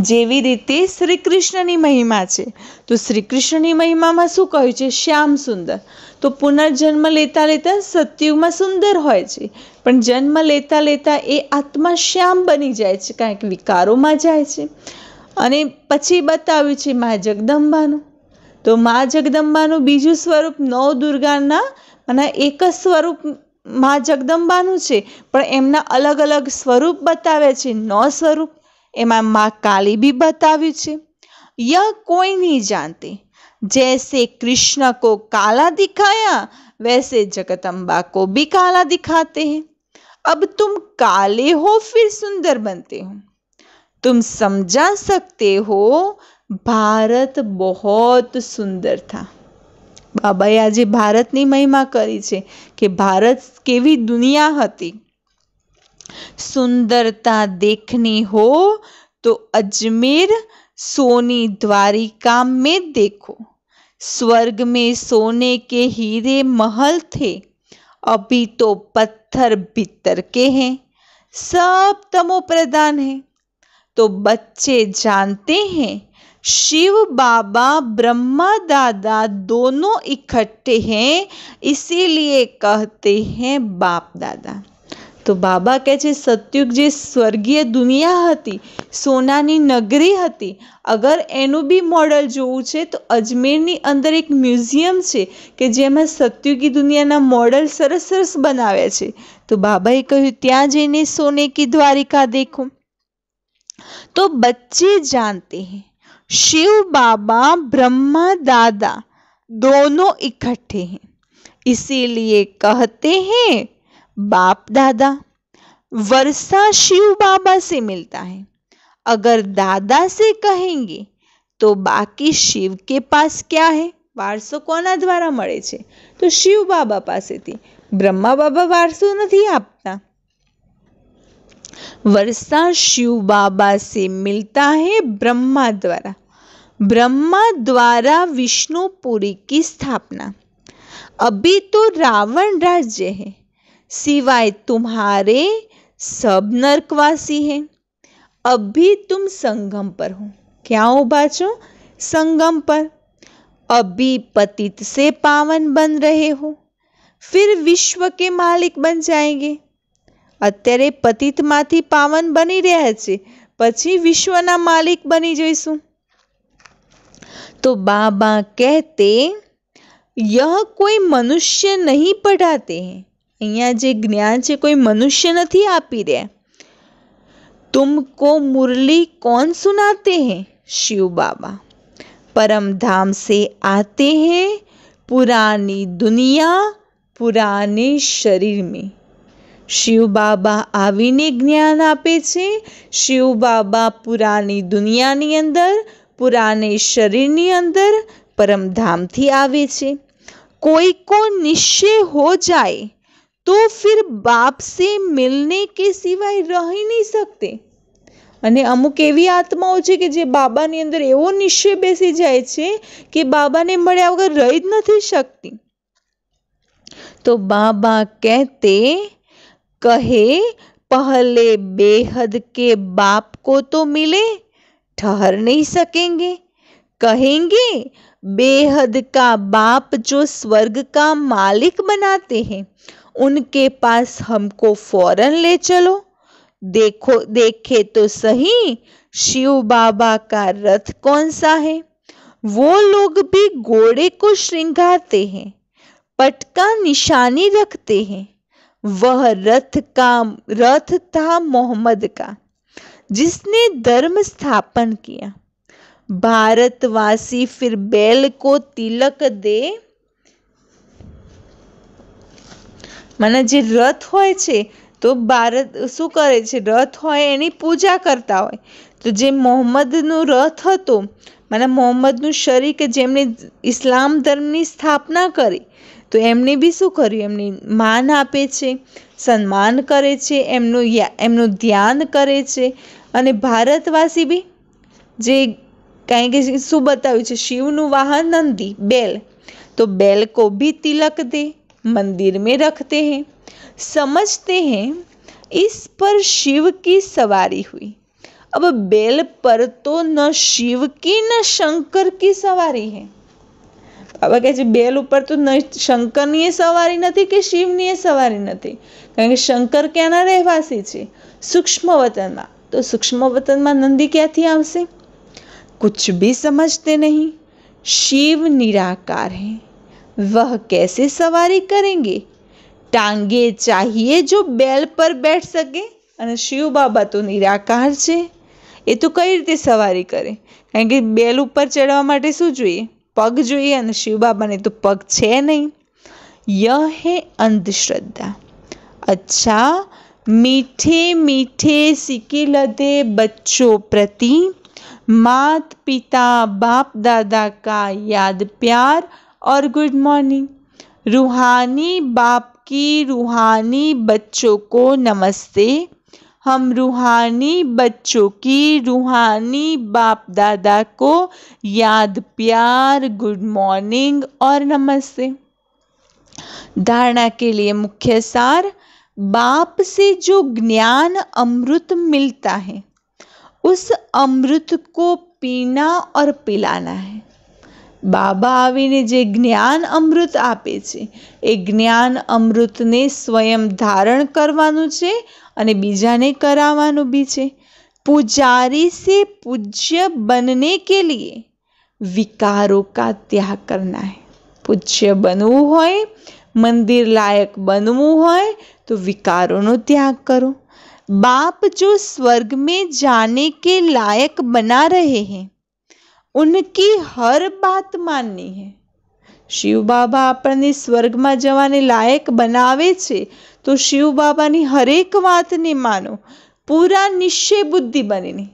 જેવી રીતે શ્રી કૃષ્ણની મહિમા છે તો શ્રી કૃષ્ણની મહિમામાં શું કહ્યું છે? શ્યામ સુંદર। તો પુનર્જન્મ લેતા લેતા સતયુગમાં સુંદર હોય છે, પણ જન્મ લેતા લેતા એ આત્મા શ્યામ બની જાય છે, કારણ કે વિકારોમાં જાય છે। અને પછી બતાવ્યું છે મા જગદંબાનું। તો મા જગદંબાનું બીજું સ્વરૂપ નવ દુર્ગાના અને એક જ સ્વરૂપ મા જગદંબાનું છે, પણ એમના અલગ અલગ સ્વરૂપ બતાવ્યા છે, 9 સ્વરૂપ। एमा माँ काली भी बतावी छे। यह कोई नहीं जानते। जैसे कृष्ण को काला दिखाया वैसे जगदम्बा को भी काला दिखाते हैं। अब तुम काले हो फिर सुंदर बनते हो। तुम समझा सकते हो भारत बहुत सुंदर था। बाबाए आज भारतनी महिमा करी छे कि भारत केवी दुनिया हती। सुंदरता देखनी हो तो अजमेर सोनी द्वारिका में देखो। स्वर्ग में सोने के हीरे महल थे, अभी तो पत्थर भीतर के हैं, सब तमो प्रधान है। तो बच्चे जानते हैं शिव बाबा ब्रह्मा दादा दोनों इकट्ठे हैं, इसीलिए कहते हैं बाप दादा। તો બાબા કહે છે સતયુગ જે સ્વર્ગીય દુનિયા હતી, સોનાની નગરી હતી, અગર એનું બી મોડલ જોવું છે તો અજમેરની અંદર એક મ્યુઝિયમ છે કે જેમાં સતયુગી દુનિયાના મોડલ સરસ સરસ બનાવ્યા છે। તો બાબાએ કહ્યું ત્યાં જઈને સોને की द्वारिका देखो। तो बच्चे जानते हैं शिव बाबा ब्रह्मा दादा दोनों इकट्ठे हैं, इसीलिए कहते हैं बाप दादा। वर्षा शिव बाबा से मिलता है, अगर दादा से कहेंगे तो बाकी शिव के पास क्या है? वारसो कोना द्वारा મળે છે? તો शिव बाबा पासेથી। ब्रह्मा बाबा वारसो નથી આપતા। वर्षा शिव बाबा से मिलता है ब्रह्मा द्वारा, ब्रह्मा द्वारा विष्णुपुरी की स्थापना। अभी तो रावण राज्य है, सिवाय तुम्हारे सब नरकवासी हैं। अभी तुम संगम पर हो। क्या हो बाचो? संगम पर। अभी पतित से पावन बन रहे हो, फिर विश्व के मालिक बन जाएंगे। અત્યારે પતિતમાંથી પાવન બની રહ્યા છે, પછી વિશ્વના માલિક બની જઈશું। तो बाबा कहते यह कोई मनुष्य नहीं पढ़ाते हैं, અહીંયા જે જ્ઞાન છે કોઈ મનુષ્ય નથી આપી રહ્યા। तुमको मुरली कौन सुनाते हैं? शिव बाबा। परम धाम से आते हैं, पुरानी दुनिया पुराने शरीर में। शिव बाबा आवीने ज्ञान आपे छे। शिव बाबा पुरानी दुनियानी अंदर पुराने शरीरनी अंदर परमधामथी आवे छे। कोई को निश्चय हो जाए तो फिर बाप से मिलने के सिवाय रह ही नहीं सकते। અને અમુક એવી આત્માઓ છે કે જે બાબાની અંદર એવો નિશ્ચય બેસી જાય છે કે બાબાને મળ્યા વગર રહી જ નથી શકતી। તો બાબા કહેતે कहे पहले बेहद के बाप को तो मिले, ठहर नहीं सकेंगे। कहेंगे बेहद का बाप जो स्वर्ग का मालिक बनाते हैं, उनके पास हमको फौरन ले चलो। देखो देखे तो सही शिव बाबा का रथ कौन सा है? वो लोग भी घोड़े को श्रृंगारते हैं, पटका निशानी रखते हैं। वह रथ था मोहम्मद का, जिसने धर्म स्थापन किया। भारतवासी फिर बैल को तिलक दे, माने जे रथ होय छे तो भारत શું કરે છે? રથ હોય એની પૂજા કરતા હોય। તો જે મોહમ્મદનું રથ હતો, માને મોહમ્મદનું શરીર કે જેમણે ઇસ્લામ ધર્મની સ્થાપના કરી, તો એમને બી શું કર્યું? એમને માન આપે છે, સન્માન કરે છે, એમનું ધ્યાન કરે છે। અને ભારતવાસી બી જે કારણ કે શું બતાવ્યું છે? શિવનું વાહન નંદી બેલ, તો बैल को भी तिलक दे, मंदिर में रखते हैं। समझते हैं इस पर शिव की सवारी हुई। अब बैल पर तो न शिव की न शंकर की सवारी है। बाबा कहे बैल ऊपर तो न शंकरनी सवारी नहीं कि शिवनी सवारी नहीं, कारण के शंकर क्याना रहवासी छे? सूक्ष्म वतन में। तो सूक्ष्म वतन में नंदी क्यांथी आवशे? कुछ भी समझते नहीं। शिव निराकार है, वह कैसे सवारी करेंगे? टांगे चाहिए जो बैल पर बैठ सके, અને शिव बाबा तो निराकार છે, એ તો કઈ રીતે સવારી કરે? કારણ કે બેલ ઉપર ચડવા માટે શું જોઈએ? પગ જોઈએ, અને शिव बाबाને તો પગ છે નહીં। यह है अंधश्रद्धा। अच्छा, मीठे मीठे सिक्के लदे बच्चों प्रति मात पिता बाप दादा का याद प्यार और गुड मॉर्निंग। रूहानी बाप की रूहानी बच्चों को नमस्ते। हम रूहानी बच्चों की रूहानी बाप दादा को याद प्यार गुड मॉर्निंग और नमस्ते। धारणा के लिए मुख्य सार, बाप से जो ज्ञान अमृत मिलता है उस अमृत को पीना और पिलाना है। બાબા આવીને જે જ્ઞાન અમૃત આપે છે એ જ્ઞાન અમૃતને સ્વયં ધારણ કરવાનું છે અને બીજાને કરાવવાનું બી છે। पुजारी से पूज्य बनने के लिए विकारों का त्याग करना है। पूज्य बनવું હોય, मंदिर लायक बनવું હોય तो विकारों त्याग करो। बाप जो स्वर्ग में जाने के लायक बना रहे हैं उनकी हर बात माननी है। शिव बाबा આપણને સ્વર્ગમાં જવાને લાયક બનાવે છે તો શિવ બાબાની હરેક વાતને માનો। પૂરા નિશ્ચય બુદ્ધિ બનીને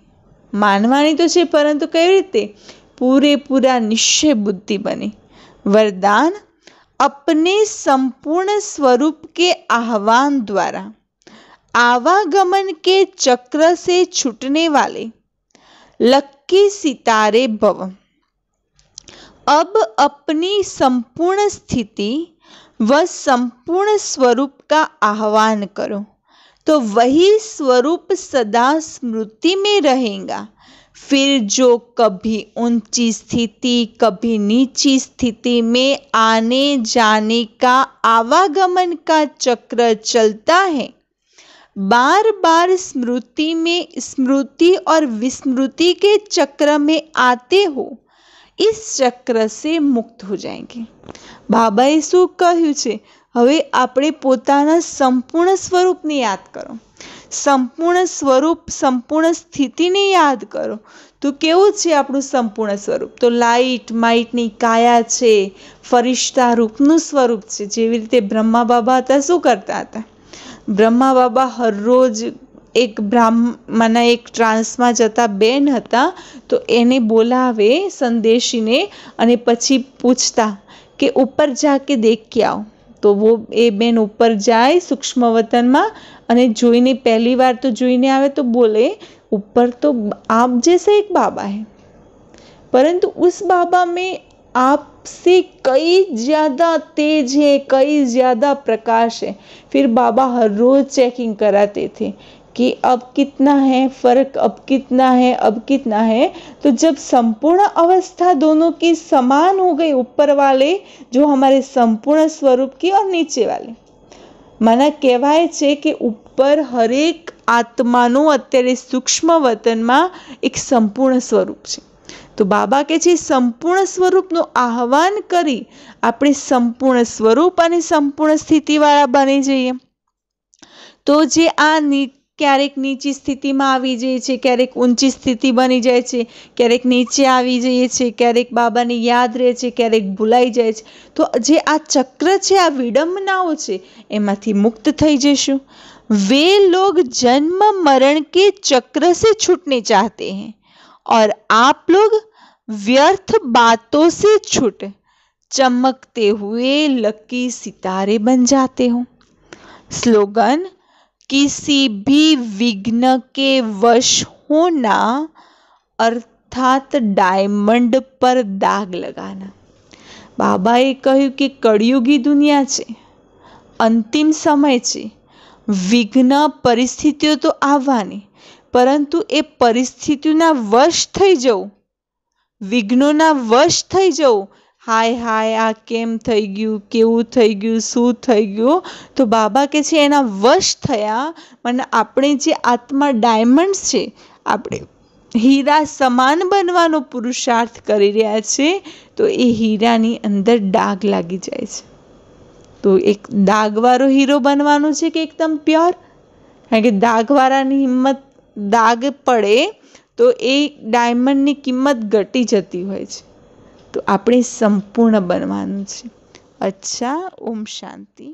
માનવાની તો છે, પરંતુ કઈ રીતે? પૂરેપૂરા નિશ્ચય બુદ્ધિ બની। वरदान अपने संपूर्ण स्वरूप के आह्वान द्वारा आवागमन के चक्र से छूटने वाले लक्की सितारे भव। अब अपनी संपूर्ण स्थिति व संपूर्ण स्वरूप का आह्वान करो तो वही स्वरूप सदा स्मृति में रहेगा। फिर जो कभी ऊंची स्थिति कभी नीची स्थिति में आने जाने का आवागमन का चक्र चलता है, बार बार स्मृति और विस्मृति के चक्र में आते हो, इस चक्र से मुक्त हो जाएंगे। बाबाए શું કહ્યું છે? હવે આપણે પોતાના સંપૂર્ણ સ્વરૂપને યાદ કરો, સંપૂર્ણ સ્વરૂપ સંપૂર્ણ સ્થિતિને યાદ કરો। તો કેવું છે આપણું સંપૂર્ણ સ્વરૂપ? તો લાઇટ માઇટની કાયા છે, ફરિશ્તા રૂપનું સ્વરૂપ છે। જેવી રીતે બ્રહ્મા બાબા હતા, શું કરતા હતા? બ્રહ્મા બાબા હરરોજ એક બ્રાહ્મણ એક ટ્રાન્સમાં જતા બેન હતા તો એને બોલાવે સંદેશીને અને પછી પૂછતા કે ઉપર જાકે દેખ કે આવો। તો वो એ બેન ઉપર જાય સૂક્ષ્મ વતનમાં અને જોઈને પહેલી વાર તો જોઈને આવે તો બોલે ऊपर तो आप जैसा एक बाबा है, परंतु उस बाबा में आपसे कई ज़्यादा तेज है, कई ज़्यादा प्रकाश है। फिर बाबा हर रोज़ चेकिंग कराते थे कि अब कितना है फ़र्क, अब कितना है, अब कितना है। तो जब संपूर्ण अवस्था दोनों की समान हो गई, ऊपर वाले जो हमारे संपूर्ण स्वरूप की और नीचे वाले, माना कहेवाय छे कि ऊपर हरेक आत्मानो अत्यारे सूक्ष्म वतनमा एक संपूर्ण स्वरूप छे। तो बाबा के छे संपूर्ण स्वरूपनो आह्वान करी आपणे संपूर्ण स्वरूप अने संपूर्ण स्थितिवाळा बनी जईए। तो जे आ क्यारेक नीची स्थितिमां आवी जाय छे, क्यारेक ऊंची स्थिति बनी जाय छे, क्यारेक नीचे आवी जाय छे, क्यारेक बाबाने याद रहे छे, क्यारेक भूलाई जाय छे। तो जे आ चक्र छे, आ विडंबनाओ छे, एमांथी मुक्त थई जशुं। वे लोग जन्म मरण के चक्र से छूटने चाहते हैं और आप लोग व्यर्थ बातों से छूट चमकते हुए लकी सितारे बन जाते हो। स्लोगन: किसी भी विघ्न के वश होना अर्थात डायमंड पर दाग लगाना। बाबाए कह્યું કે કળિયુગી દુનિયા છે, અંતિમ સમય છે, વિઘ્ન પરિસ્થિતિઓ તો આવવાની, પરંતુ એ પરિસ્થિતિઓના વશ થઈ જવું, વિઘ્નોના વશ થઈ જવું, હાય હાય આ કેમ થઈ ગયું, કેવું થઈ ગયું, શું થઈ ગયું। તો બાબા કહે છે એના વશ થયા, મને આપણે જે આત્મા ડાયમંડ છે, આપણે હીરા સમાન બનવાનો પુરુષાર્થ કરી રહ્યા છે, તો એ હીરાની અંદર ડાઘ લાગી જાય છે। તો એક દાગવાળો હીરો બનવાનો છે કે એકદમ પ્યોર? કારણ કે દાગવાળાની હિંમત દાગ પડે તો એ ડાયમંડની કિંમત ઘટી જતી હોય છે। તો આપણે સંપૂર્ણ બનવાનું છે। અચ્છા, ઓમ શાંતિ।